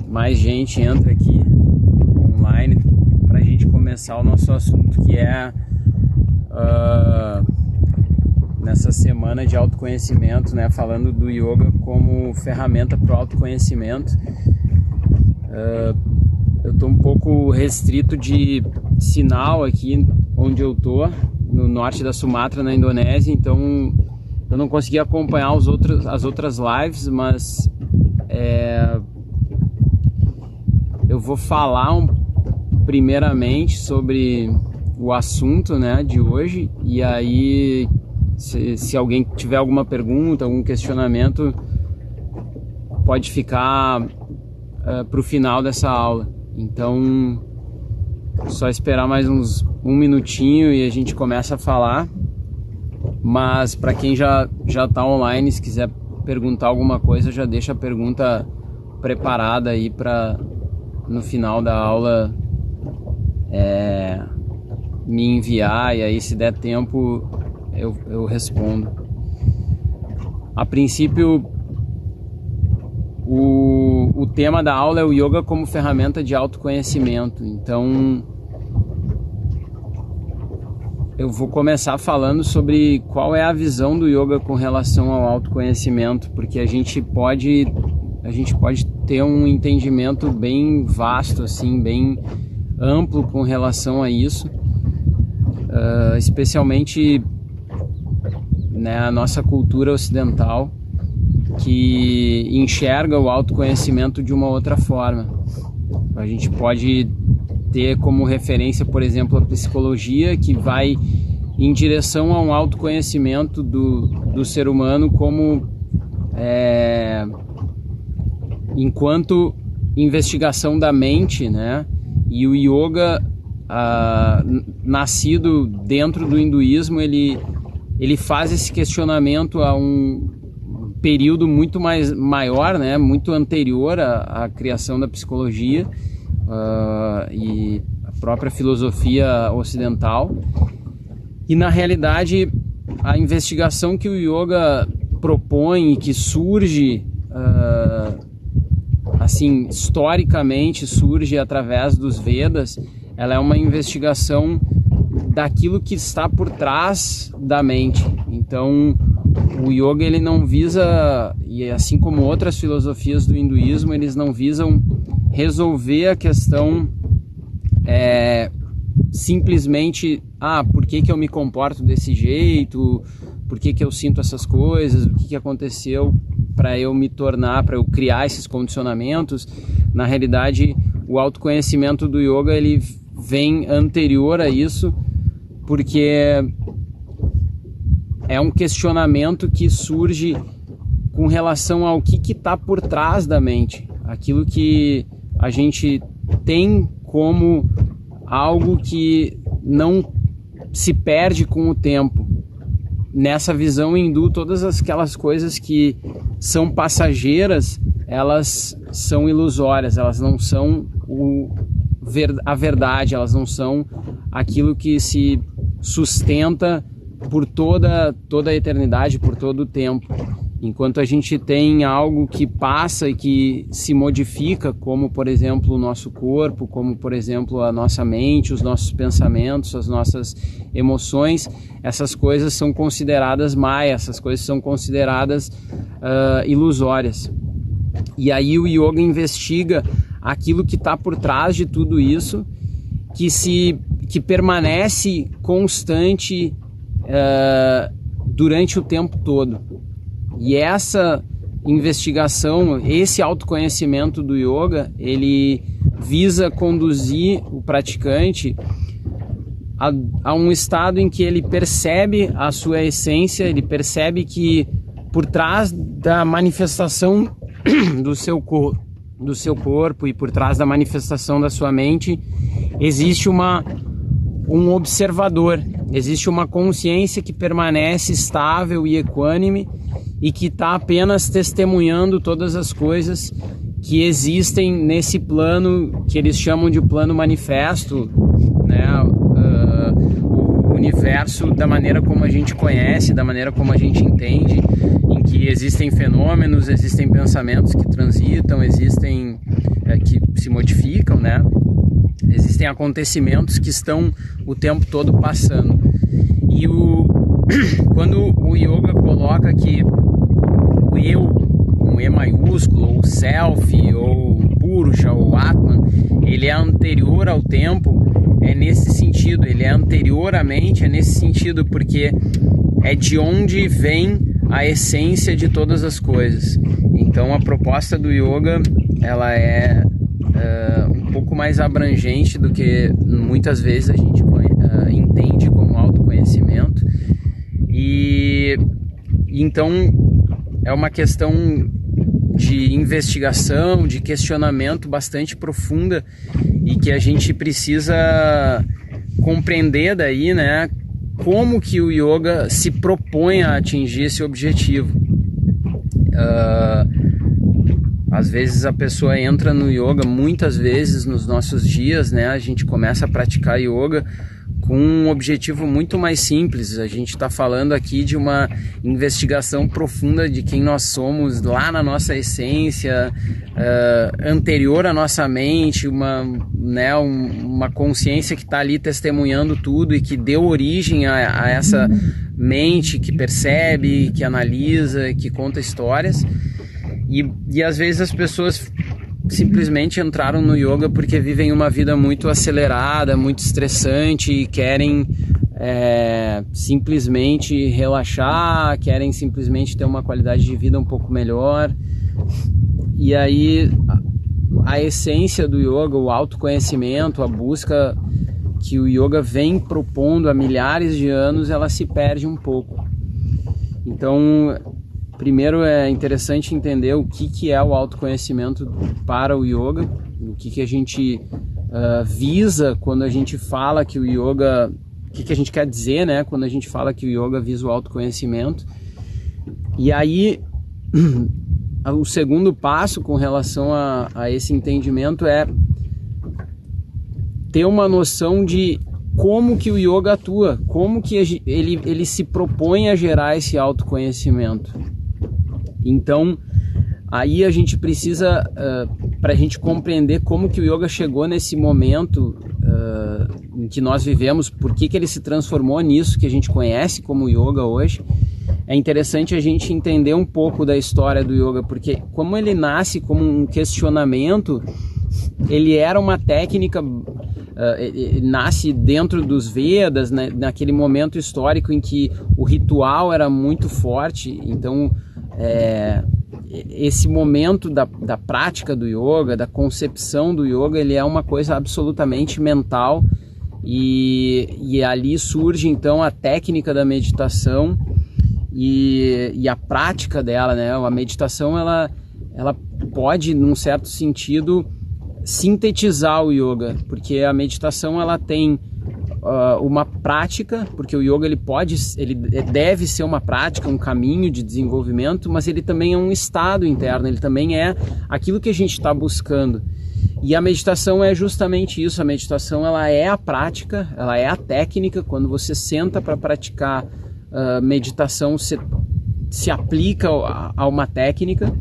mais gente entra aqui online para a gente começar o nosso assunto, que é nessa semana de autoconhecimento, né, falando do yoga como ferramenta para o autoconhecimento. Eu estou um pouco restrito de sinal aqui onde eu estou, no norte da Sumatra, na Indonésia, então eu não consegui acompanhar as outras lives, mas eu vou falar primeiramente sobre o assunto, né, de hoje, e aí se alguém tiver alguma pergunta, algum questionamento, pode ficar para o final dessa aula. Então, só esperar mais um minutinho e a gente começa a falar. Mas para quem já está online, se quiser perguntar alguma coisa, já deixa a pergunta preparada aí para no final da aula me enviar, e aí se der tempo eu respondo. A princípio, o tema da aula é o yoga como ferramenta de autoconhecimento. Então eu vou começar falando sobre qual é a visão do yoga com relação ao autoconhecimento, porque a gente pode ter um entendimento bem vasto, assim, bem amplo com relação a isso, especialmente, né, a nossa cultura ocidental, que enxerga o autoconhecimento de uma outra forma. A gente pode ter como referência, por exemplo, a psicologia, que vai em direção a um autoconhecimento do ser humano como enquanto investigação da mente, né? E o yoga, nascido dentro do hinduísmo, ele faz esse questionamento a um período muito maior, né? Muito anterior à criação da psicologia e a própria filosofia ocidental. E na realidade, a investigação que o yoga propõe e que surge assim, historicamente surge através dos Vedas, ela é uma investigação daquilo que está por trás da mente. Então, o yoga, ele não visa, e assim como outras filosofias do hinduísmo, eles não visam resolver a questão simplesmente, por que eu me comporto desse jeito, por que eu sinto essas coisas, o que aconteceu para eu me tornar, para eu criar esses condicionamentos. Na realidade, o autoconhecimento do yoga, ele vem anterior a isso, porque é um questionamento que surge com relação ao que está por trás da mente, aquilo que a gente tem como algo que não se perde com o tempo. Nessa visão hindu, todas aquelas coisas que são passageiras, elas são ilusórias, elas não são a verdade, elas não são aquilo que se sustenta por toda a eternidade, por todo o tempo. Enquanto a gente tem algo que passa e que se modifica, como por exemplo o nosso corpo, como por exemplo a nossa mente, os nossos pensamentos, as nossas emoções, essas coisas são consideradas maias, essas coisas são consideradas ilusórias. E aí o yoga investiga aquilo que está por trás de tudo isso, que permanece constante durante o tempo todo. E essa investigação, esse autoconhecimento do yoga, ele visa conduzir o praticante a um estado em que ele percebe a sua essência, ele percebe que por trás da manifestação do seu corpo e por trás da manifestação da sua mente, existe um observador, existe uma consciência que permanece estável e equânime e que está apenas testemunhando todas as coisas que existem nesse plano que eles chamam de plano manifesto, né? O universo da maneira como a gente conhece, da maneira como a gente entende, em que existem fenômenos, existem pensamentos que transitam, existem se modificam, né? Existem acontecimentos que estão o tempo todo passando. E quando o yoga coloca que o eu, com E maiúsculo, ou self, ou purusha, ou atman, ele é anterior ao tempo, é nesse sentido, ele é anterior à mente, é nesse sentido, porque é de onde vem a essência de todas as coisas. Então a proposta do yoga, ela é um pouco mais abrangente do que muitas vezes a gente entende como autoconhecimento. E então é uma questão de investigação, de questionamento bastante profunda, e que a gente precisa compreender daí, né, como que o yoga se propõe a atingir esse objetivo. Às vezes a pessoa entra no yoga, muitas vezes nos nossos dias, né, a gente começa a praticar yoga com um objetivo muito mais simples. A gente está falando aqui de uma investigação profunda de quem nós somos lá na nossa essência, anterior à nossa mente, uma consciência que está ali testemunhando tudo e que deu origem a essa mente que percebe, que analisa, que conta histórias. E às vezes as pessoas simplesmente entraram no yoga porque vivem uma vida muito acelerada, muito estressante, e querem simplesmente relaxar, querem simplesmente ter uma qualidade de vida um pouco melhor. E aí a essência do yoga, o autoconhecimento, a busca que o yoga vem propondo há milhares de anos, ela se perde um pouco. Então, primeiro é interessante entender o que é o autoconhecimento para o yoga, o que a gente visa quando a gente fala que o yoga, o que a gente quer dizer, né, quando a gente fala que o yoga visa o autoconhecimento. E aí, o segundo passo com relação a esse entendimento é ter uma noção de como que o yoga atua, como que ele se propõe a gerar esse autoconhecimento. Então, aí a gente precisa, para a gente compreender como que o yoga chegou nesse momento em que nós vivemos, por que ele se transformou nisso que a gente conhece como yoga hoje, é interessante a gente entender um pouco da história do yoga, porque como ele nasce como um questionamento, ele era uma técnica, ele nasce dentro dos Vedas, né, naquele momento histórico em que o ritual era muito forte. Então esse momento da prática do yoga, da concepção do yoga, ele é uma coisa absolutamente mental, e ali surge então a técnica da meditação e a prática dela, né? A meditação ela pode, num certo sentido, sintetizar o yoga, porque a meditação ela tem uma prática, porque o yoga ele deve ser uma prática, um caminho de desenvolvimento, mas ele também é um estado interno, ele também é aquilo que a gente está buscando. E a meditação é justamente isso. A meditação ela é a prática, ela é a técnica. Quando você senta para praticar meditação, você se aplica a uma técnica,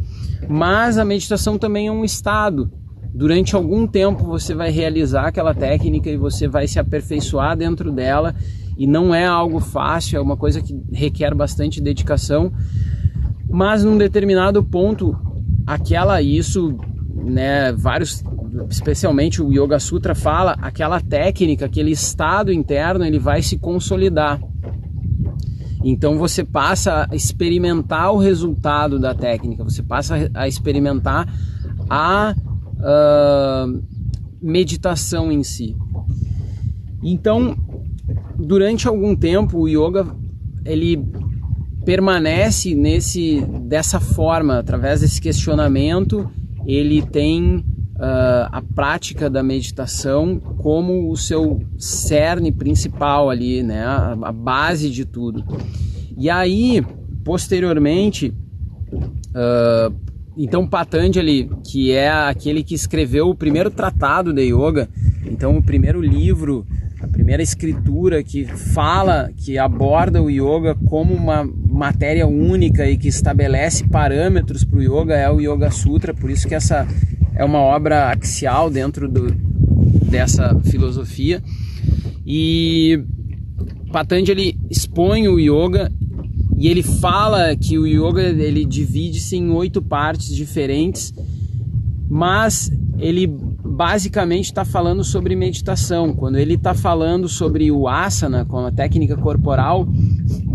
mas a meditação também é um estado. Durante algum tempo você vai realizar aquela técnica e você vai se aperfeiçoar dentro dela, e não é algo fácil, é uma coisa que requer bastante dedicação, mas num determinado ponto, especialmente o Yoga Sutra fala, aquela técnica, aquele estado interno, ele vai se consolidar. Então você passa a experimentar o resultado da técnica, você passa a experimentar a meditação em si. Então, durante algum tempo, o yoga ele permanece dessa forma, através desse questionamento. Ele tem a prática da meditação como o seu cerne principal ali, né? A base de tudo. E aí, posteriormente, então Patanjali, que é aquele que escreveu o primeiro tratado de yoga, então o primeiro livro, a primeira escritura que aborda o yoga como uma matéria única e que estabelece parâmetros para o yoga, é o Yoga Sutra. Por isso que essa é uma obra axial dentro dessa filosofia. E Patanjali expõe o yoga e ele fala que o yoga ele divide-se em 8 partes diferentes, mas ele basicamente está falando sobre meditação. Quando ele está falando sobre o asana, com a técnica corporal,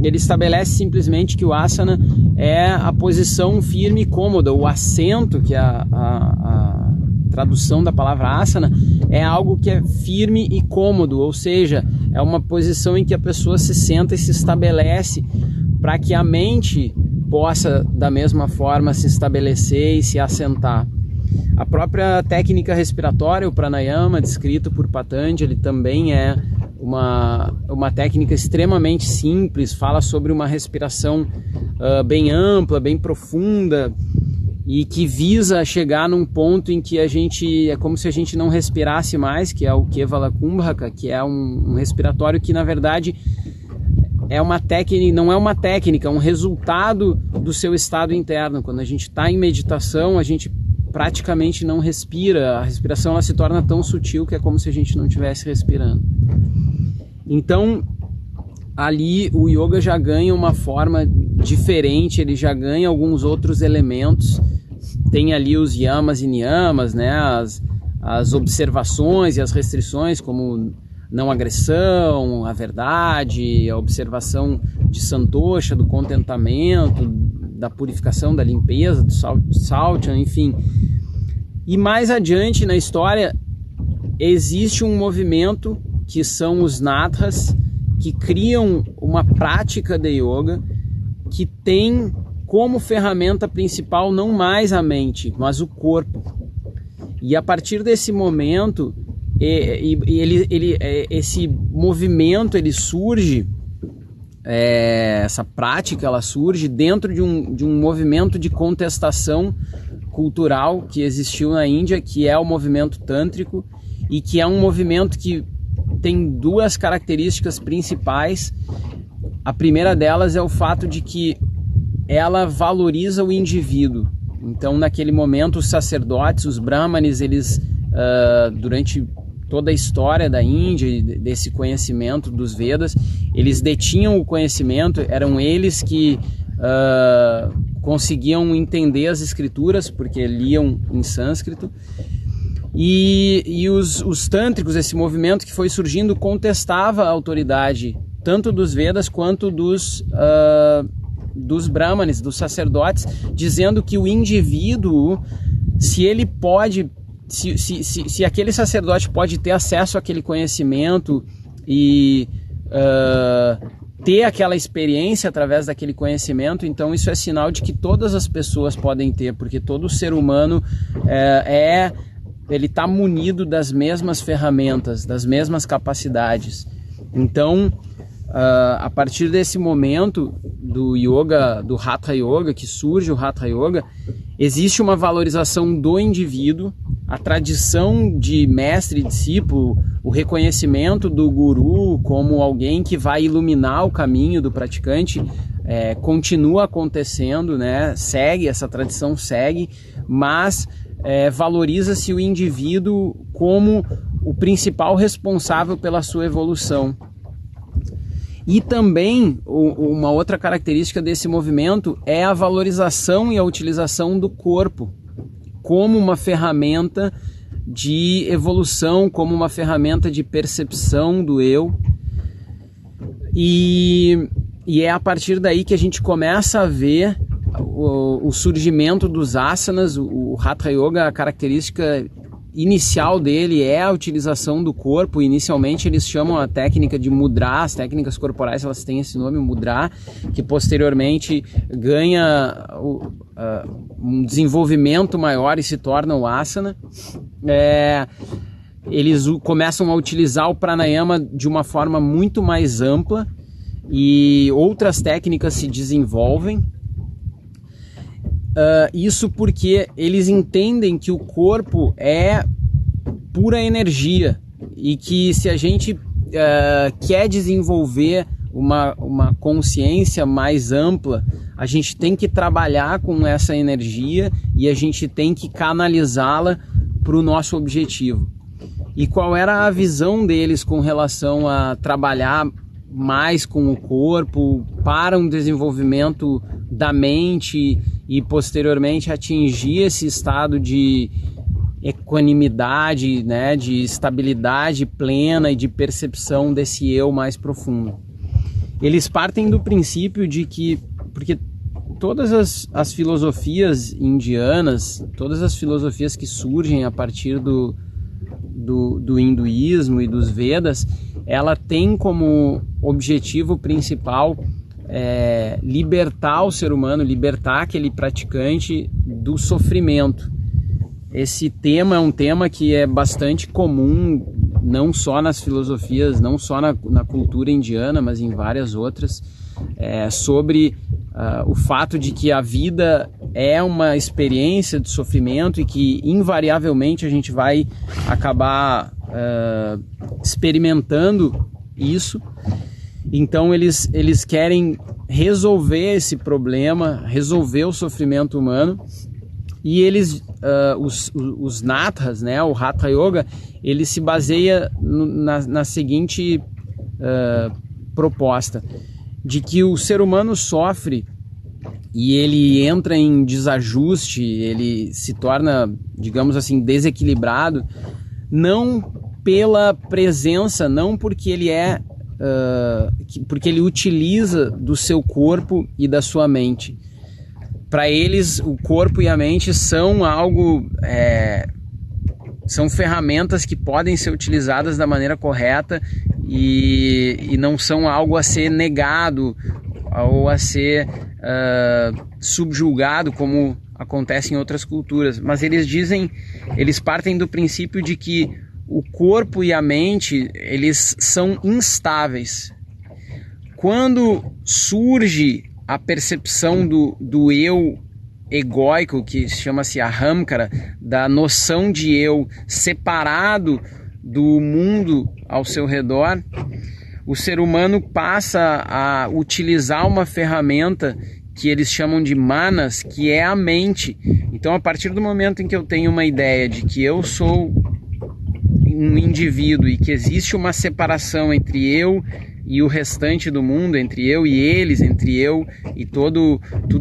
ele estabelece simplesmente que o asana é a posição firme e cômoda, o assento, que é a tradução da palavra asana, é algo que é firme e cômodo, ou seja, é uma posição em que a pessoa se senta e se estabelece para que a mente possa da mesma forma se estabelecer e se assentar. A própria técnica respiratória, o pranayama, descrito por Patanjali, também é uma técnica extremamente simples, fala sobre uma respiração bem ampla, bem profunda, e que visa chegar num ponto em que é como se a gente não respirasse mais, que é o Kevala Kumbhaka, que é um respiratório que na verdade é uma técnica, não é uma técnica, é um resultado do seu estado interno. Quando a gente está em meditação, a gente praticamente não respira, a respiração ela se torna tão sutil que é como se a gente não estivesse respirando. Então ali o yoga já ganha uma forma diferente, ele já ganha alguns outros elementos. Tem ali os yamas e niyamas, né? As observações e as restrições, como não agressão, a verdade, a observação de santosha, do contentamento, da purificação, da limpeza, do saucha, enfim. E mais adiante na história existe um movimento que são os nadhas, que criam uma prática de yoga que tem como ferramenta principal não mais a mente, mas o corpo. E a partir desse momento, esse movimento ele surge, essa prática ela surge dentro de um movimento de contestação cultural que existiu na Índia, que é o movimento tântrico, e que é um movimento que tem 2 características principais. A primeira delas é o fato de que ela valoriza o indivíduo. Então, naquele momento, os sacerdotes, os brahmanes, eles, durante toda a história da Índia, desse conhecimento dos Vedas, eles detinham o conhecimento, eram eles que conseguiam entender as escrituras, porque liam em sânscrito. E os tântricos, esse movimento que foi surgindo, contestava a autoridade tanto dos Vedas quanto dos brahmanes, dos sacerdotes, dizendo que o indivíduo, se ele pode, se aquele sacerdote pode ter acesso àquele conhecimento e ter aquela experiência através daquele conhecimento, então isso é sinal de que todas as pessoas podem ter, porque todo ser humano ele está munido das mesmas ferramentas, das mesmas capacidades. Então, a partir desse momento do yoga, do Hatha Yoga, que surge o Hatha Yoga, existe uma valorização do indivíduo, a tradição de mestre e discípulo, o reconhecimento do guru como alguém que vai iluminar o caminho do praticante, continua acontecendo, né? Essa tradição segue, mas valoriza-se o indivíduo como o principal responsável pela sua evolução. E também uma outra característica desse movimento é a valorização e a utilização do corpo como uma ferramenta de evolução, como uma ferramenta de percepção do eu. E é a partir daí que a gente começa a ver o surgimento dos asanas. O Hatha Yoga, a característica inicial dele é a utilização do corpo. Inicialmente eles chamam a técnica de mudra, as técnicas corporais elas têm esse nome, mudra, que posteriormente ganha um desenvolvimento maior e se torna o asana. Eles começam a utilizar o pranayama de uma forma muito mais ampla e outras técnicas se desenvolvem. Isso porque eles entendem que o corpo é pura energia e que se a gente quer desenvolver uma consciência mais ampla, a gente tem que trabalhar com essa energia e a gente tem que canalizá-la para o nosso objetivo. E qual era a visão deles com relação a trabalhar mais com o corpo para um desenvolvimento da mente e posteriormente atingir esse estado de equanimidade, né, de estabilidade plena e de percepção desse eu mais profundo? Eles partem do princípio de que, porque todas as filosofias indianas, todas as filosofias que surgem a partir do hinduísmo e dos Vedas, ela tem como objetivo principal libertar o ser humano, libertar aquele praticante do sofrimento. Esse tema é um tema que é bastante comum, não só nas filosofias, não só na cultura indiana, mas em várias outras, sobre o fato de que a vida é uma experiência de sofrimento e que invariavelmente a gente vai acabar experimentando isso. Então eles querem resolver esse problema, resolver o sofrimento humano, e eles, os Nathas, né, o Hatha Yoga, ele se baseia na seguinte proposta, de que o ser humano sofre e ele entra em desajuste, ele se torna, digamos assim, desequilibrado, não pela presença, não porque ele porque ele utiliza do seu corpo e da sua mente. Para eles, o corpo e a mente são algo, são ferramentas que podem ser utilizadas da maneira correta e não são algo a ser negado ou a ser subjugado, como acontece em outras culturas. Mas eles partem do princípio de que o corpo e a mente, eles são instáveis. Quando surge a percepção do eu egóico, que chama-se ahamkara, da noção de eu separado do mundo ao seu redor, o ser humano passa a utilizar uma ferramenta que eles chamam de manas, que é a mente. Então, a partir do momento em que eu tenho uma ideia de que eu sou um indivíduo e que existe uma separação entre eu e o restante do mundo, entre eu e eles, entre eu e tudo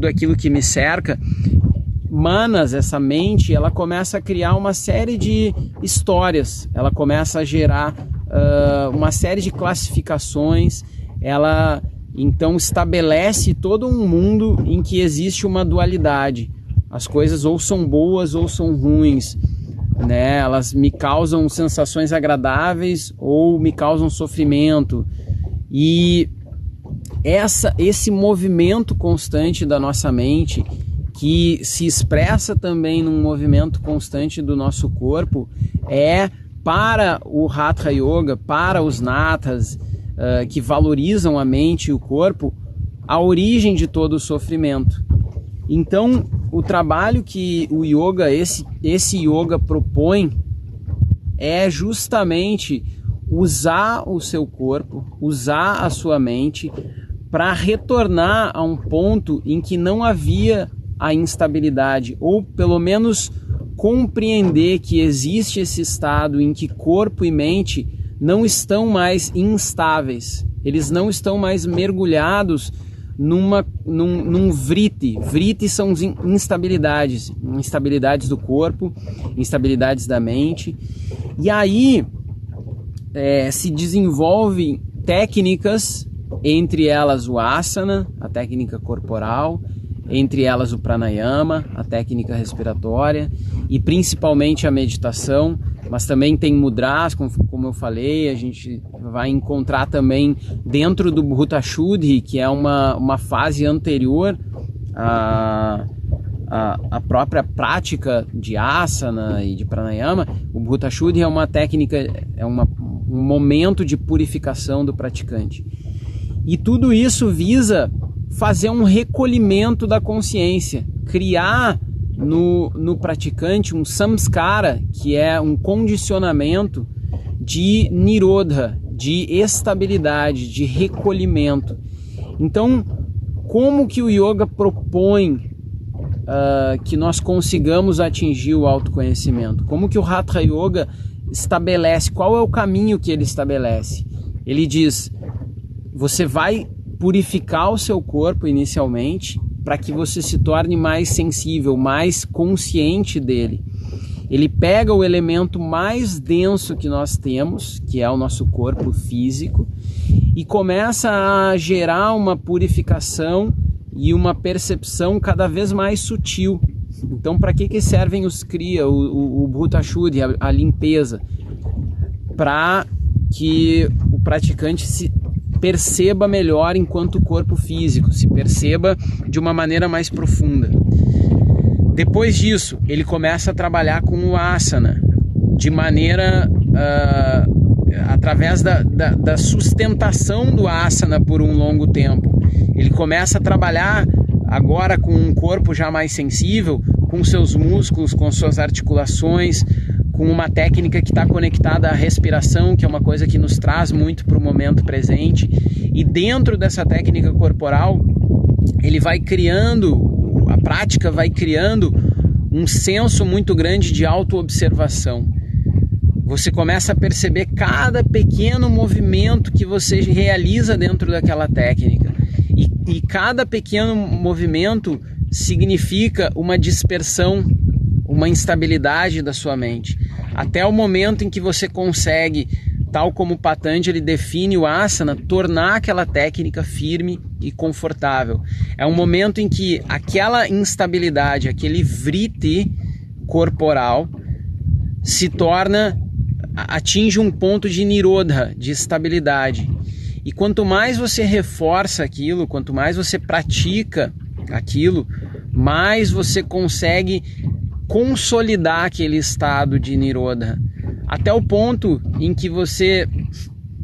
aquilo que me cerca, manas, essa mente, ela começa a criar uma série de histórias, ela começa a gerar uma série de classificações, ela então estabelece todo um mundo em que existe uma dualidade. As coisas ou são boas ou são ruins, né? Elas me causam sensações agradáveis ou me causam sofrimento. E esse movimento constante da nossa mente, que se expressa também num movimento constante do nosso corpo, para o Hatha Yoga, para os Nathas, que valorizam a mente e o corpo, a origem de todo o sofrimento. Então, o trabalho que o yoga, esse yoga propõe, é justamente usar o seu corpo, usar a sua mente para retornar a um ponto em que não havia a instabilidade, ou pelo menos compreender que existe esse estado em que corpo e mente não estão mais instáveis, eles não estão mais mergulhados num vritti. Vritti são instabilidades do corpo, instabilidades da mente. E aí se desenvolvem técnicas, entre elas o asana, a técnica corporal, entre elas o pranayama, a técnica respiratória, e principalmente a meditação, mas também tem mudras, como eu falei, a gente vai encontrar também dentro do Bhuta Shuddhi, que é uma fase anterior à própria prática de asana e de pranayama. O Bhuta Shuddhi é uma técnica, um momento de purificação do praticante. E tudo isso visa fazer um recolhimento da consciência, criar no praticante um samskara, que é um condicionamento de nirodha, de estabilidade, de recolhimento. Então, como que o yoga propõe que nós consigamos atingir o autoconhecimento? Como que o Hatha Yoga estabelece? Qual é o caminho que ele estabelece? Ele diz: você vai purificar o seu corpo inicialmente para que você se torne mais sensível, mais consciente dele. Ele pega o elemento mais denso que nós temos, que é o nosso corpo físico, e começa a gerar uma purificação e uma percepção cada vez mais sutil. Então, para que servem os Kriya, o Bhuta Shuddhi, a limpeza? Para que o praticante se perceba melhor enquanto corpo físico, se perceba de uma maneira mais profunda. Depois disso, ele começa a trabalhar com o asana, de maneira, através da sustentação do asana por um longo tempo. Ele começa a trabalhar agora com um corpo já mais sensível, com seus músculos, com suas articulações, com uma técnica que está conectada à respiração, que é uma coisa que nos traz muito para o momento presente. E dentro dessa técnica corporal, ele vai criando, a prática vai criando um senso muito grande de autoobservação. Você começa a perceber cada pequeno movimento que você realiza dentro daquela técnica. E cada pequeno movimento significa uma dispersão, uma instabilidade da sua mente. Até o momento em que você consegue, tal como o Patanjali define o asana, tornar aquela técnica firme e confortável. É um momento em que aquela instabilidade, aquele vritti corporal atinge um ponto de nirodha, de estabilidade. E quanto mais você reforça aquilo, quanto mais você pratica aquilo, mais você consegue consolidar aquele estado de nirodha, até o ponto em que você,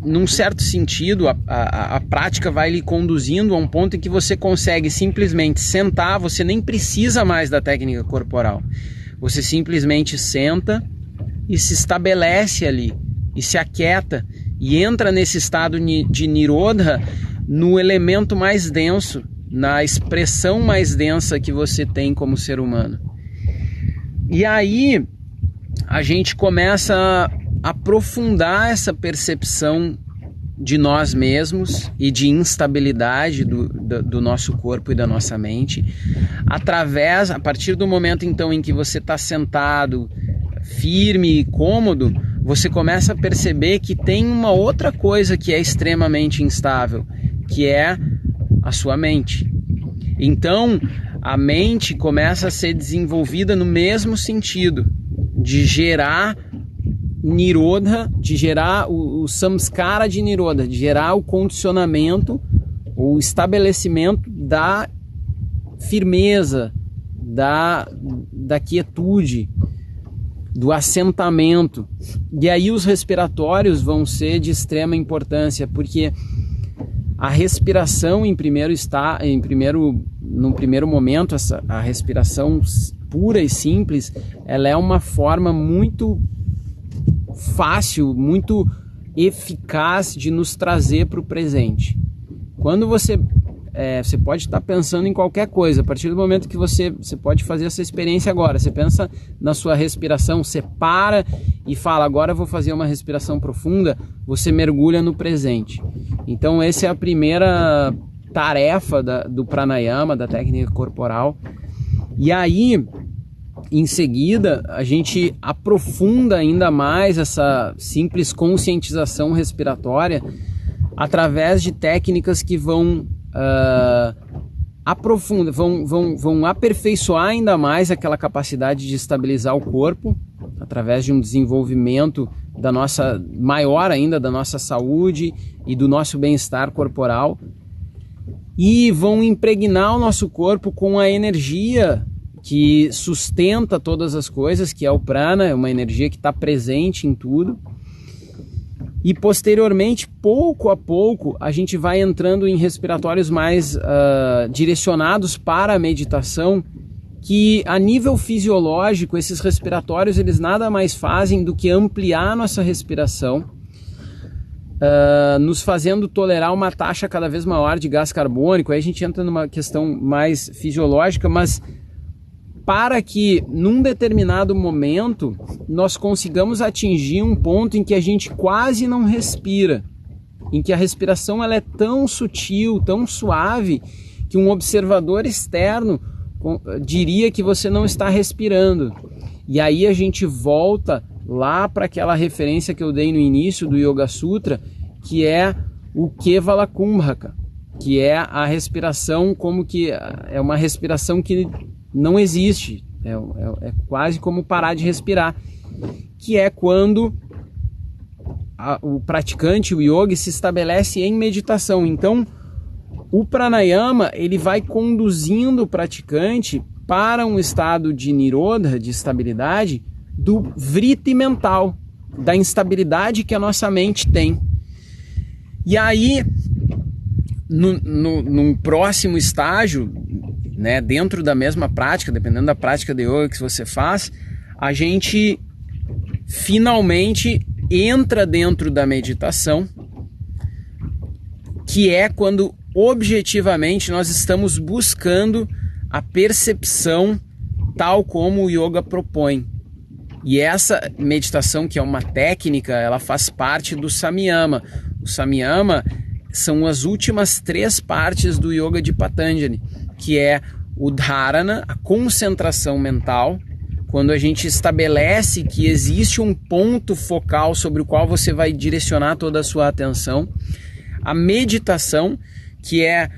num certo sentido, a prática vai lhe conduzindo a um ponto em que você consegue simplesmente sentar, você nem precisa mais da técnica corporal, você simplesmente senta e se estabelece ali, e se aquieta, e entra nesse estado de nirodha, no elemento mais denso, na expressão mais densa que você tem como ser humano. E aí a gente começa a aprofundar essa percepção de nós mesmos e de instabilidade do nosso corpo e da nossa mente, a partir do momento então em que você está sentado, firme e cômodo, você começa a perceber que tem uma outra coisa que é extremamente instável, que é a sua mente. Então, a mente começa a ser desenvolvida no mesmo sentido, de gerar nirodha, de gerar o samskara de nirodha, de gerar o condicionamento, o estabelecimento da firmeza, da quietude, do assentamento. E aí os respiratórios vão ser de extrema importância, porque a respiração no primeiro momento, a respiração pura e simples, ela é uma forma muito fácil, muito eficaz de nos trazer para o presente. Quando você pode estar pensando em qualquer coisa, a partir do momento que você pode fazer essa experiência agora, você pensa na sua respiração, você para e fala, agora eu vou fazer uma respiração profunda, você mergulha no presente. Então essa é a primeira tarefa do pranayama, da técnica corporal. E aí, em seguida, a gente aprofunda ainda mais essa simples conscientização respiratória através de técnicas que vão vão aperfeiçoar ainda mais aquela capacidade de estabilizar o corpo, através de um desenvolvimento maior ainda da nossa saúde e do nosso bem-estar corporal, e vão impregnar o nosso corpo com a energia que sustenta todas as coisas, que é o prana, é uma energia que está presente em tudo. E posteriormente, pouco a pouco, a gente vai entrando em respiratórios mais direcionados para a meditação, que a nível fisiológico, esses respiratórios, eles nada mais fazem do que ampliar a nossa respiração, nos fazendo tolerar uma taxa cada vez maior de gás carbônico. Aí a gente entra numa questão mais fisiológica, mas para que num determinado momento nós consigamos atingir um ponto em que a gente quase não respira, em que a respiração ela é tão sutil, tão suave, que um observador externo diria que você não está respirando. E aí a gente volta lá para aquela referência que eu dei no início do Yoga Sutra, que é o Kevala Kumbhaka, que é a respiração como que é uma respiração que não existe, é quase como parar de respirar, que é quando o praticante, o yogi, se estabelece em meditação. Então, o pranayama ele vai conduzindo o praticante para um estado de nirodha, de estabilidade, do vritti mental, da instabilidade que a nossa mente tem. E aí, num próximo estágio, né, dentro da mesma prática, dependendo da prática de yoga que você faz, a gente finalmente entra dentro da meditação, que é quando objetivamente nós estamos buscando a percepção tal como o yoga propõe. E essa meditação, que é uma técnica, ela faz parte do Samyama. O Samyama são as últimas 3 partes do Yoga de Patanjali, que é o Dharana, a concentração mental, quando a gente estabelece que existe um ponto focal sobre o qual você vai direcionar toda a sua atenção. A meditação, que é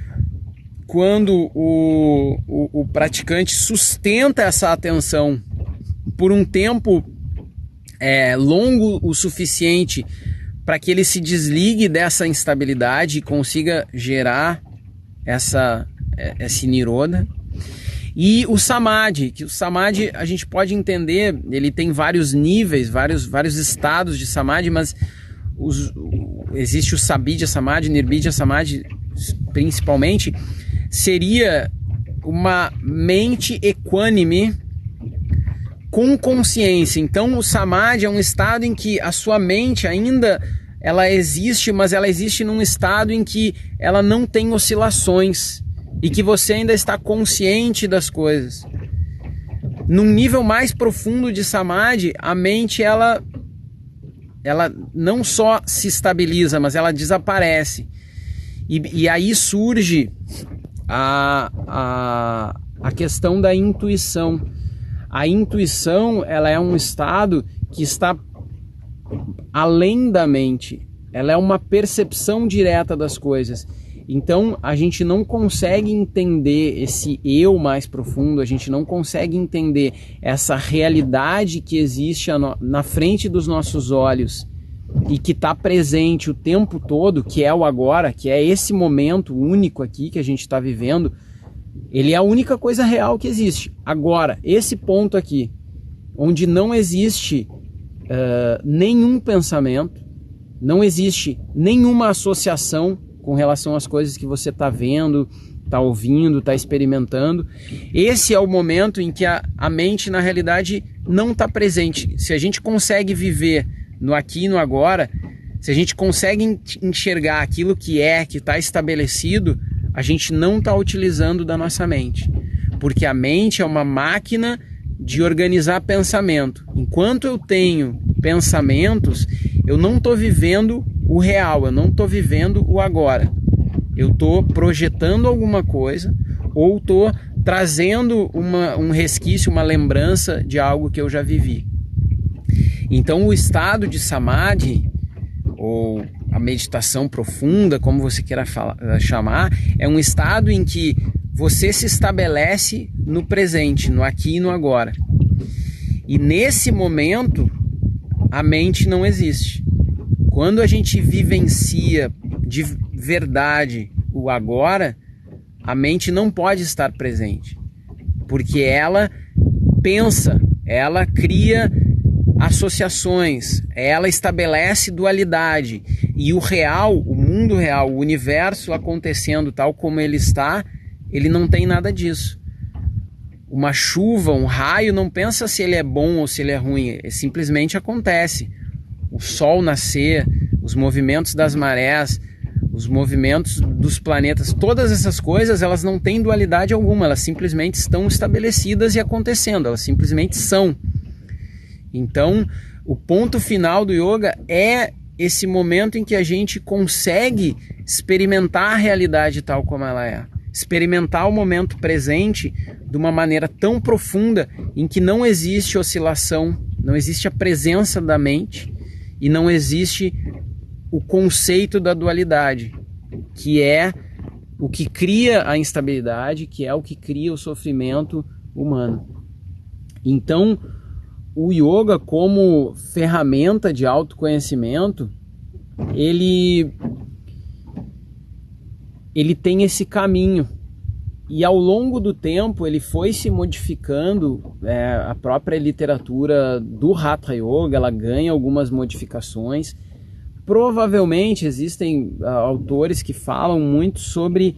quando o praticante sustenta essa atenção por um tempo longo o suficiente para que ele se desligue dessa instabilidade e consiga gerar esse nirodha. E o samadhi, que o samadhi a gente pode entender, ele tem vários níveis, vários estados de samadhi, mas existe o sabidya samadhi, nirbidya samadhi principalmente, seria uma mente equânime com consciência. Então o samadhi é um estado em que a sua mente ainda ela existe, mas ela existe num estado em que ela não tem oscilações e que você ainda está consciente das coisas. Num nível mais profundo de samadhi, a mente ela não só se estabiliza, mas ela desaparece. E aí surge a questão da intuição. A intuição, ela é um estado que está além da mente. Ela é uma percepção direta das coisas. Então, a gente não consegue entender esse eu mais profundo, a gente não consegue entender essa realidade que existe na frente dos nossos olhos e que está presente o tempo todo, que é o agora, que é esse momento único aqui que a gente está vivendo. Ele é a única coisa real que existe. Agora, esse ponto aqui, onde não existe nenhum pensamento, não existe nenhuma associação com relação às coisas que você está vendo, está ouvindo, está experimentando. Esse é o momento em que a mente, na realidade, não está presente. Se a gente consegue viver no aqui e no agora, se a gente consegue enxergar aquilo que está estabelecido, a gente não está utilizando da nossa mente. Porque a mente é uma máquina de organizar pensamento. Enquanto eu tenho pensamentos, eu não estou vivendo o real, eu não estou vivendo o agora. Eu estou projetando alguma coisa ou estou trazendo um resquício, uma lembrança de algo que eu já vivi. Então o estado de samadhi, ou a meditação profunda, como você queira chamar, é um estado em que você se estabelece no presente, no aqui e no agora. E nesse momento, a mente não existe. Quando a gente vivencia de verdade o agora, a mente não pode estar presente, porque ela pensa, ela cria associações, ela estabelece dualidade, e o real, o mundo real, o universo acontecendo tal como ele está, ele não tem nada disso. Uma chuva, um raio, não pensa se ele é bom ou se ele é ruim, simplesmente acontece. O sol nascer, os movimentos das marés, os movimentos dos planetas, todas essas coisas, elas não têm dualidade alguma, elas simplesmente estão estabelecidas e acontecendo, elas simplesmente são. Então, o ponto final do yoga é esse momento em que a gente consegue experimentar a realidade tal como ela é. Experimentar o momento presente de uma maneira tão profunda em que não existe oscilação, não existe a presença da mente e não existe o conceito da dualidade, que é o que cria a instabilidade, que é o que cria o sofrimento humano. Então, o yoga como ferramenta de autoconhecimento, ele tem esse caminho. E ao longo do tempo ele foi se modificando, a própria literatura do Hatha Yoga, ela ganha algumas modificações. Provavelmente existem autores que falam muito sobre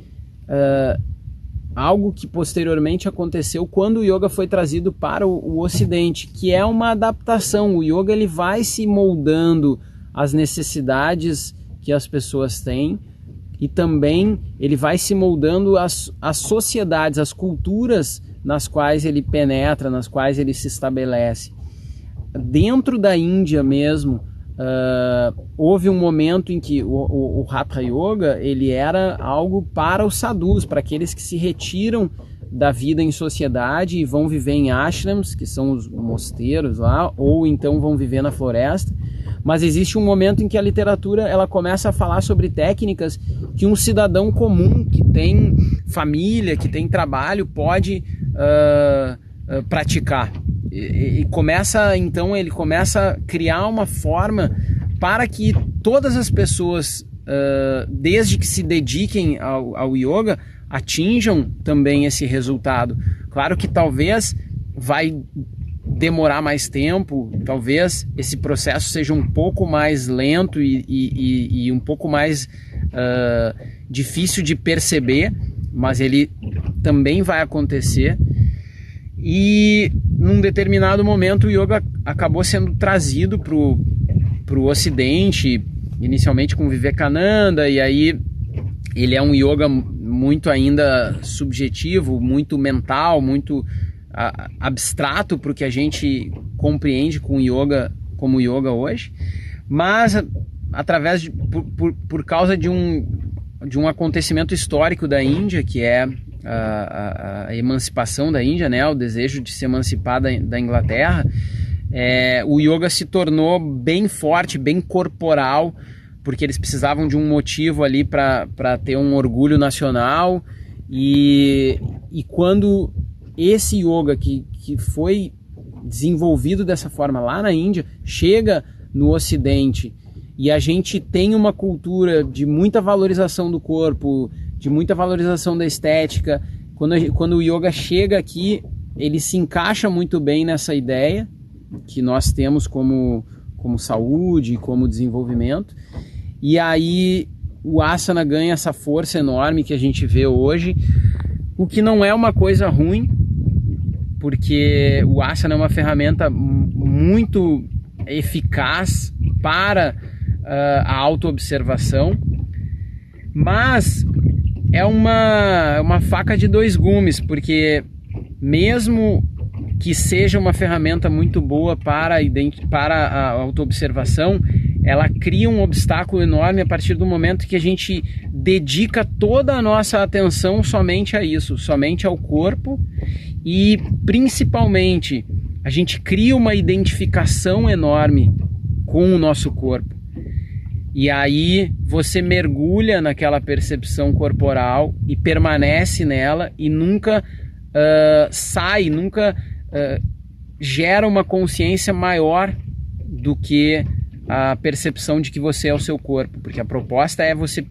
algo que posteriormente aconteceu quando o yoga foi trazido para o Ocidente, que é uma adaptação. O yoga ele vai se moldando às necessidades que as pessoas têm e também ele vai se moldando às sociedades, às culturas nas quais ele penetra, nas quais ele se estabelece. Dentro da Índia mesmo, houve um momento em que o Hatha Yoga ele era algo para os sadhus, para aqueles que se retiram da vida em sociedade e vão viver em ashrams, que são os mosteiros lá, ou então vão viver na floresta. Mas existe um momento em que a literatura ela começa a falar sobre técnicas que um cidadão comum que tem família, que tem trabalho, pode praticar. E começa, então, ele começa a criar uma forma para que todas as pessoas, desde que se dediquem ao yoga, atinjam também esse resultado. Claro que talvez vai demorar mais tempo, talvez esse processo seja um pouco mais lento e um pouco mais difícil de perceber, mas ele também vai acontecer. E num determinado momento o yoga acabou sendo trazido para o Ocidente, inicialmente com Vivekananda, e aí ele é um yoga muito ainda subjetivo, muito mental, muito abstrato para o que a gente compreende com yoga, como yoga hoje, mas através por causa de um acontecimento histórico da Índia, que é a emancipação da Índia, né, o desejo de se emancipar da Inglaterra, o yoga se tornou bem forte, bem corporal, porque eles precisavam de um motivo ali para ter um orgulho nacional, e quando esse yoga que foi desenvolvido dessa forma lá na Índia chega no Ocidente e a gente tem uma cultura de muita valorização do corpo, de muita valorização da estética, quando o yoga chega aqui, ele se encaixa muito bem nessa ideia que nós temos como saúde, como desenvolvimento, e aí o asana ganha essa força enorme que a gente vê hoje, o que não é uma coisa ruim, porque o asana é uma ferramenta muito eficaz para a autoobservação, mas é uma faca de dois gumes, porque mesmo que seja uma ferramenta muito boa para a autoobservação, ela cria um obstáculo enorme a partir do momento que a gente dedica toda a nossa atenção somente a isso, somente ao corpo, e principalmente a gente cria uma identificação enorme com o nosso corpo. E aí você mergulha naquela percepção corporal e permanece nela e nunca sai, nunca gera uma consciência maior do que a percepção de que você é o seu corpo, porque a proposta é você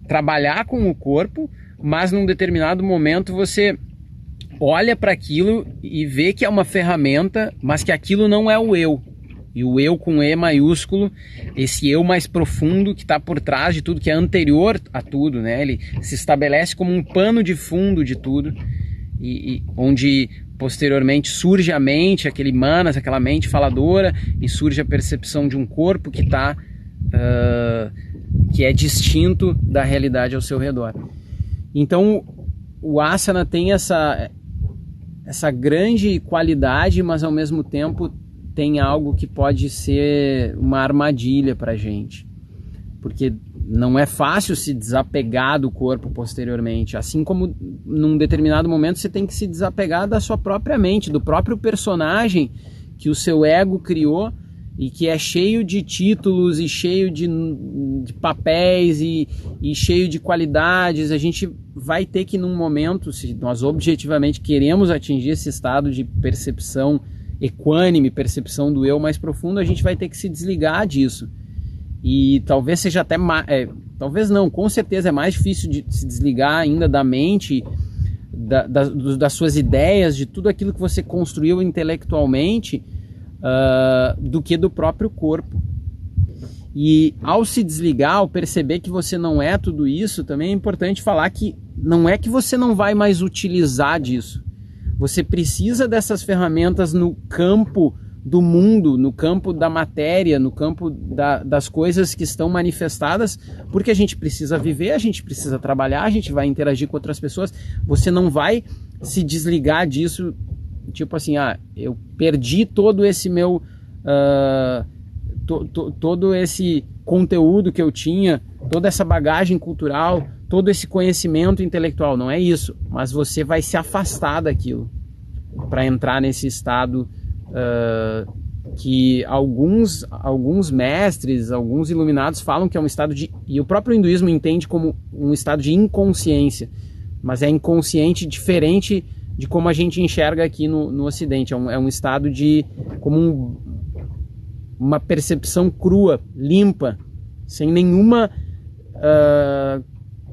trabalhar com o corpo, mas num determinado momento você olha para aquilo e vê que é uma ferramenta, mas que aquilo não é o eu. E o eu com E maiúsculo, esse eu mais profundo que está por trás de tudo, que é anterior a tudo, né? Ele se estabelece como um pano de fundo de tudo, e onde posteriormente surge a mente, aquele manas, aquela mente faladora, e surge a percepção de um corpo que está que é distinto da realidade ao seu redor. Então o asana tem essa grande qualidade, mas ao mesmo tempo tem algo que pode ser uma armadilha para a gente, porque não é fácil se desapegar do corpo posteriormente, assim como num determinado momento você tem que se desapegar da sua própria mente, do próprio personagem que o seu ego criou e que é cheio de títulos e cheio de papéis e cheio de qualidades. A gente vai ter que, num momento, se nós objetivamente queremos atingir esse estado de percepção equânime, percepção do eu mais profundo, a gente vai ter que se desligar disso. E talvez seja até mais, talvez não, com certeza é mais difícil de se desligar ainda da mente, das suas ideias, de tudo aquilo que você construiu intelectualmente, do que do próprio corpo. E ao se desligar, ao perceber que você não é tudo isso, também é importante falar que não é que você não vai mais utilizar disso. Você precisa dessas ferramentas no campo do mundo, no campo da matéria, no campo das coisas que estão manifestadas, porque a gente precisa viver, a gente precisa trabalhar, a gente vai interagir com outras pessoas. Você não vai se desligar disso, tipo assim, eu perdi todo esse meu todo esse conteúdo que eu tinha, toda essa bagagem cultural, todo esse conhecimento intelectual. Não é isso, mas você vai se afastar daquilo para entrar nesse estado que alguns mestres, alguns iluminados falam que é um estado de... E o próprio hinduísmo entende como um estado de inconsciência, mas é inconsciente diferente de como a gente enxerga aqui no Ocidente. É um estado de... como uma percepção crua, limpa, sem nenhuma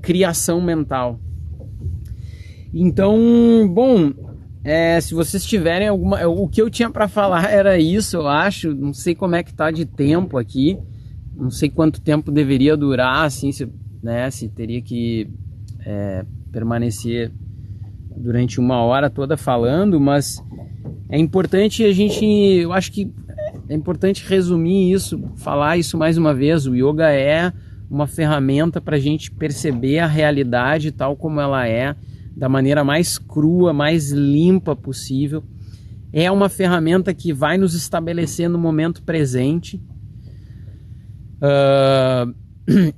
criação mental. Então, bom... se vocês tiverem alguma... O que eu tinha para falar era isso, eu acho. Não sei como é que tá de tempo aqui. Não sei quanto tempo deveria durar, assim, se teria que permanecer durante 1 hora toda falando, mas é importante eu acho que é importante resumir isso, falar isso mais uma vez. O yoga é uma ferramenta para a gente perceber a realidade tal como ela é, da maneira mais crua, mais limpa possível. É uma ferramenta que vai nos estabelecer no momento presente.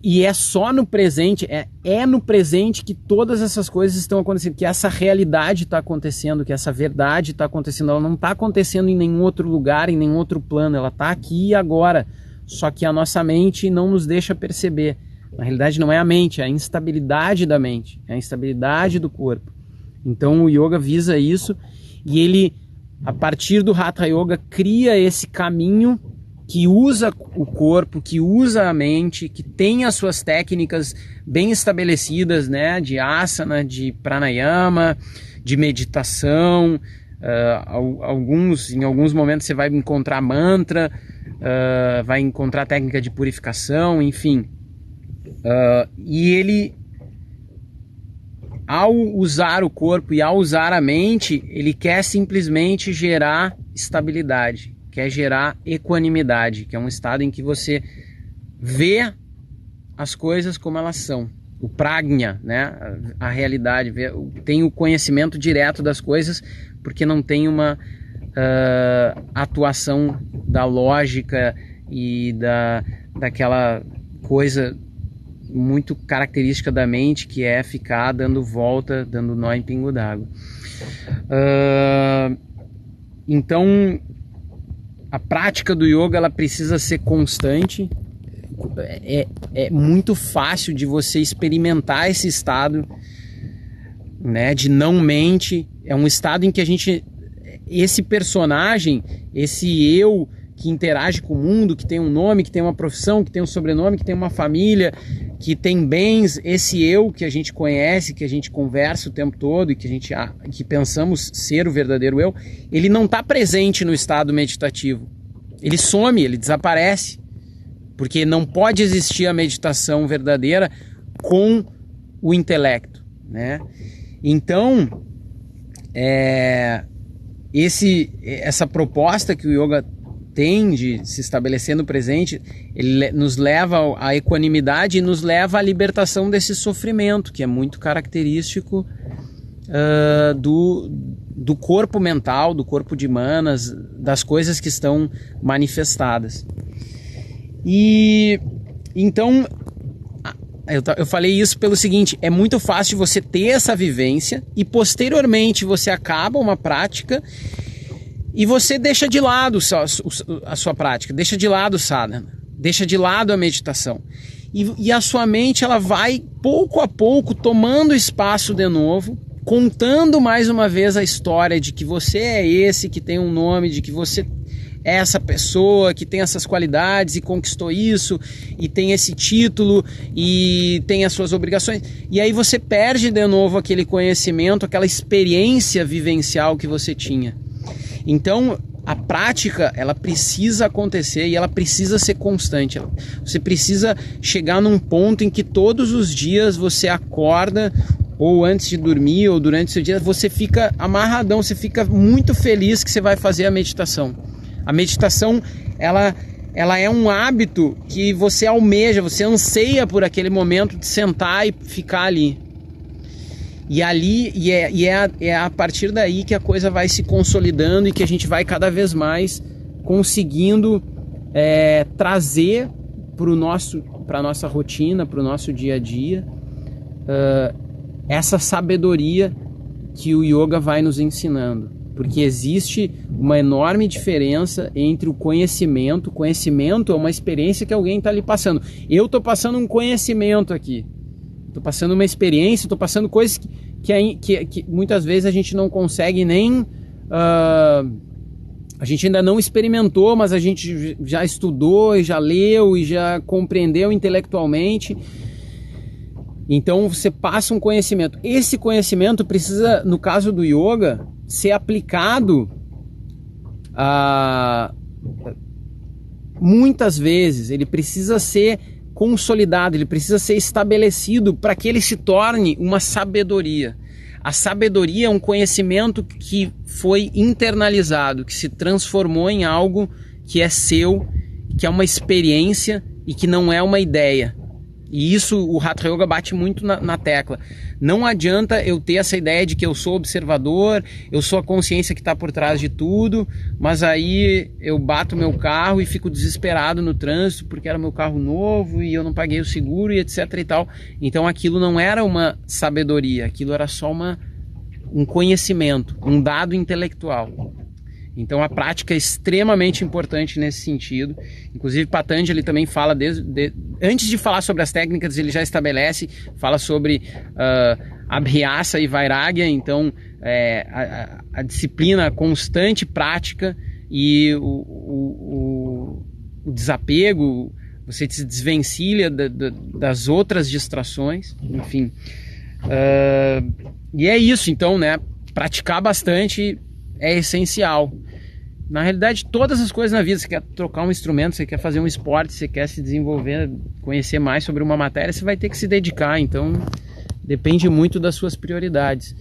E é só no presente, é no presente que todas essas coisas estão acontecendo, que essa realidade está acontecendo, que essa verdade está acontecendo. Ela não está acontecendo em nenhum outro lugar, em nenhum outro plano. Ela está aqui e agora. Só que a nossa mente não nos deixa perceber. Na realidade não é a mente, é a instabilidade da mente, é a instabilidade do corpo. Então o yoga visa isso, e ele, a partir do Hatha Yoga, cria esse caminho que usa o corpo, que usa a mente, que tem as suas técnicas bem estabelecidas, né, de asana, de pranayama, de meditação. Em alguns momentos você vai encontrar mantra, vai encontrar técnica de purificação, enfim. E ele, ao usar o corpo e ao usar a mente, ele quer simplesmente gerar estabilidade, quer gerar equanimidade, que é um estado em que você vê as coisas como elas são. O prajna, né? A realidade, tem o conhecimento direto das coisas, porque não tem uma atuação da lógica e daquela coisa muito característica da mente, que é ficar dando volta, dando nó em pingo d'água. Então, a prática do yoga, ela precisa ser constante. É muito fácil de você experimentar esse estado, né, de não mente. É um estado em que esse personagem, esse eu que interage com o mundo, que tem um nome, que tem uma profissão, que tem um sobrenome, que tem uma família, que tem bens, esse eu que a gente conhece, que a gente conversa o tempo todo e que pensamos ser o verdadeiro eu, ele não está presente no estado meditativo. Ele some, ele desaparece, porque não pode existir a meditação verdadeira com o intelecto, né? Então, essa proposta que o yoga tem de se estabelecer no presente, ele nos leva à equanimidade e nos leva à libertação desse sofrimento, que é muito característico do corpo mental, do corpo de manas, das coisas que estão manifestadas. E então eu falei isso pelo seguinte: é muito fácil você ter essa vivência e posteriormente você acaba uma prática e você deixa de lado a sua prática, deixa de lado o sadhana, deixa de lado a meditação. E a sua mente ela vai pouco a pouco tomando espaço de novo, contando mais uma vez a história de que você é esse que tem um nome, de que você é essa pessoa que tem essas qualidades e conquistou isso, e tem esse título, e tem as suas obrigações. E aí você perde de novo aquele conhecimento, aquela experiência vivencial que você tinha. Então, a prática, ela precisa acontecer e ela precisa ser constante. Você precisa chegar num ponto em que todos os dias você acorda, ou antes de dormir, ou durante o seu dia, você fica amarradão, você fica muito feliz que você vai fazer a meditação. A meditação, ela é um hábito que você almeja, você anseia por aquele momento de sentar e ficar ali. E é a partir daí que a coisa vai se consolidando e que a gente vai cada vez mais conseguindo trazer para a nossa rotina, para o nosso dia a dia, essa sabedoria que o yoga vai nos ensinando. Porque existe uma enorme diferença entre o conhecimento. O conhecimento é uma experiência que alguém está lhe passando. Eu estou passando um conhecimento aqui. Estou passando uma experiência, estou passando coisas que muitas vezes a gente não consegue nem... a gente ainda não experimentou, mas a gente já estudou, e já leu e já compreendeu intelectualmente. Então você passa um conhecimento. Esse conhecimento precisa, no caso do yoga, ser aplicado muitas vezes. Ele precisa ser consolidado, ele precisa ser estabelecido para que ele se torne uma sabedoria. A sabedoria é um conhecimento que foi internalizado, que se transformou em algo que é seu, que é uma experiência e que não é uma ideia. E isso o Hatha Yoga bate muito na tecla. Não adianta eu ter essa ideia de que eu sou observador, eu sou a consciência que está por trás de tudo, mas aí eu bato meu carro e fico desesperado no trânsito porque era meu carro novo e eu não paguei o seguro e etc e tal. Então aquilo não era uma sabedoria, aquilo era só um conhecimento, um dado intelectual. Então a prática é extremamente importante nesse sentido. Inclusive Patanjali também fala, antes de falar sobre as técnicas, ele já estabelece, fala sobre Abhyasa e Vairagya, então a disciplina, a constante prática e o desapego, você se desvencilha das outras distrações, enfim. E é isso, então, né? Praticar bastante é essencial. Na realidade, todas as coisas na vida, você quer trocar um instrumento, você quer fazer um esporte, você quer se desenvolver, conhecer mais sobre uma matéria, você vai ter que se dedicar, então depende muito das suas prioridades.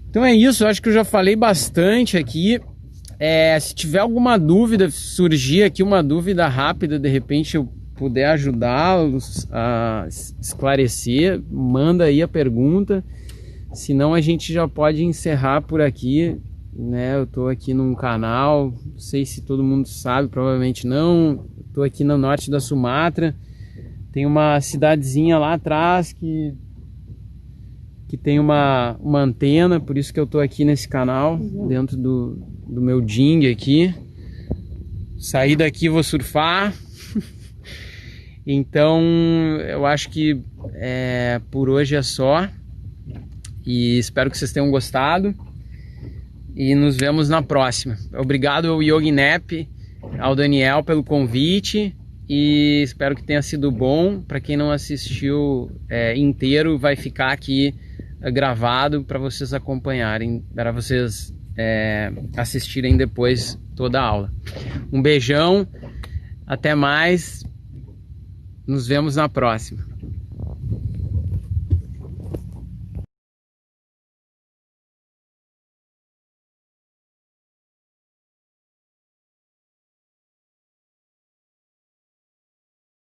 Então é isso, eu acho que eu já falei bastante aqui. Se tiver alguma dúvida, surgir aqui uma dúvida rápida, de repente eu puder ajudá-los a esclarecer, manda aí a pergunta, senão a gente já pode encerrar por aqui. Né, eu tô aqui num canal, não sei se todo mundo sabe, provavelmente não. Tô aqui no norte da Sumatra, tem uma cidadezinha lá atrás que tem uma antena, por isso que eu tô aqui nesse canal, dentro do meu ding aqui. Sair daqui vou surfar. Então eu acho que por hoje é só, e espero que vocês tenham gostado. E nos vemos na próxima. Obrigado ao Yoginep, ao Daniel pelo convite, e espero que tenha sido bom. Para quem não assistiu inteiro, vai ficar aqui gravado para vocês acompanharem, para vocês assistirem depois toda a aula. Um beijão, até mais, nos vemos na próxima.